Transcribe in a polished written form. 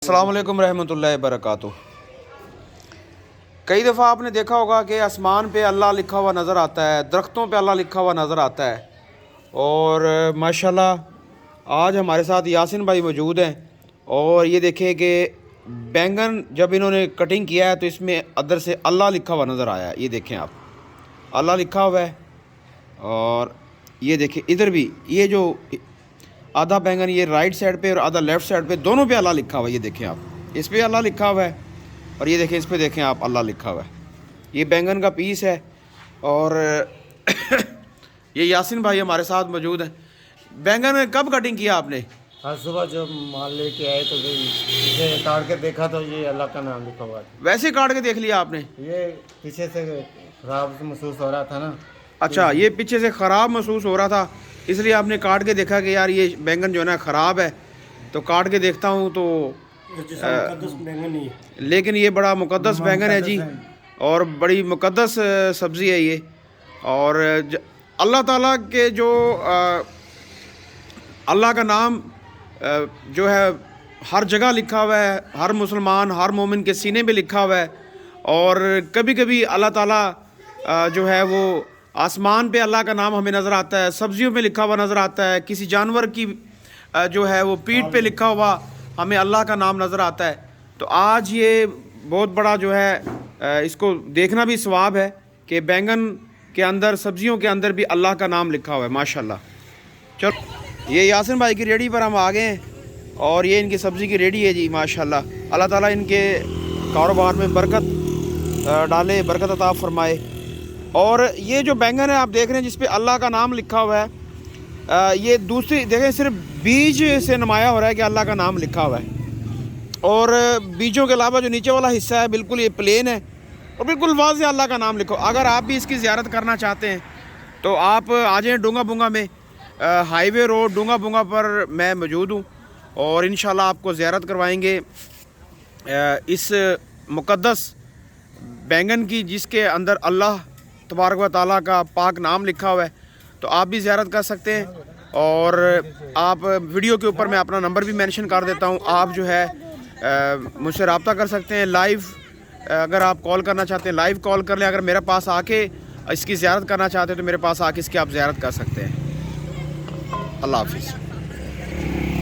अस्सलाम वालेकुम रहमतुल्लाहि वबरकातुह। कई दफ़ा आपने देखा होगा कि आसमान पे अल्लाह लिखा हुआ नज़र आता है, दरख्तों पे अल्लाह लिखा हुआ नज़र आता है। और माशाल्लाह आज हमारे साथ यासिन भाई मौजूद हैं और ये देखें कि बैंगन जब इन्होंने कटिंग किया है तो इसमें अंदर से अल्लाह लिखा हुआ नज़र आया है। ये देखें आप, अल्लाह लिखा हुआ है। और ये देखें इधर भी, ये जो आधा बैंगन ये राइट साइड पे और आधा लेफ़्ट साइड पे, दोनों पे अल्लाह लिखा हुआ है। ये देखें आप, इस पे अल्लाह लिखा हुआ है और ये देखें इस पे देखें आप, अल्लाह लिखा हुआ है। ये बैंगन का पीस है। और ये यासिन भाई हमारे साथ मौजूद हैं। बैंगन कब कटिंग किया आपने? आज सुबह जब माल लेके आए तो इसे काट के देखा तो ये अल्लाह का नाम लिखा हुआ था। वैसे काट के देख लिया आपने? ये पीछे से खराब महसूस हो रहा था ना। अच्छा, ये पीछे से ख़राब महसूस हो रहा था इसलिए आपने काट के देखा कि यार ये बैंगन जो है ना ख़राब है, तो काट के देखता हूँ तो बैंगन नहीं है, लेकिन ये बड़ा मुक़द्दस बैंगन है जी, और बड़ी मुक़द्दस सब्ज़ी है ये। और अल्लाह ताला के जो अल्लाह का नाम जो है हर जगह लिखा हुआ है, हर मुसलमान हर मोमिन के सीने में लिखा हुआ है। और कभी कभी अल्लाह ताला जो है वो आसमान पे अल्लाह का नाम हमें नज़र आता है, सब्ज़ियों पे लिखा हुआ नज़र आता है, किसी जानवर की जो है वो पीठ पे लिखा हुआ हमें अल्लाह का नाम नज़र आता है। तो आज ये बहुत बड़ा जो है इसको देखना भी सवाब है कि बैंगन के अंदर, सब्ज़ियों के अंदर भी अल्लाह का नाम लिखा हुआ है माशाल्लाह। चलो, ये यासिन भाई की रेडी पर हम आ गए हैं और ये इनकी सब्ज़ी की रेडी है जी माशाल्लाह। अल्लाह ताला इनके कारोबार में बरकत डाले, बरकत अता फरमाए। और ये जो बैंगन है आप देख रहे हैं जिस पे अल्लाह का नाम लिखा हुआ है, ये दूसरी देखें सिर्फ बीज से नुमाया हो रहा है कि अल्लाह का नाम लिखा हुआ है। और बीजों के अलावा जो नीचे वाला हिस्सा है बिल्कुल ये प्लेन है और बिल्कुल वाज़ेह अल्लाह का नाम लिखो। अगर आप भी इसकी ज़ियारत करना चाहते हैं तो आप आ जाएँ डूंगा बुंगा में, हाईवे रोड डूंगा बुंगा पर मैं मौजूद हूँ और इंशाल्लाह आपको ज़ियारत करवाएंगे इस मुक़द्दस बैंगन की जिसके अंदर अल्लाह तबारक व तआला का पाक नाम लिखा हुआ है। तो आप भी ज़ियारत कर सकते हैं। और आप वीडियो के ऊपर मैं अपना नंबर भी मेंशन कर देता हूँ, आप जो है मुझसे रब्ता कर सकते हैं। लाइव अगर आप कॉल करना चाहते हैं लाइव कॉल कर लें, अगर मेरे पास आके इसकी ज़ियारत करना चाहते हैं तो मेरे पास आके इसकी आप ज़ियारत कर सकते हैं। अल्लाह हाफ़िज़।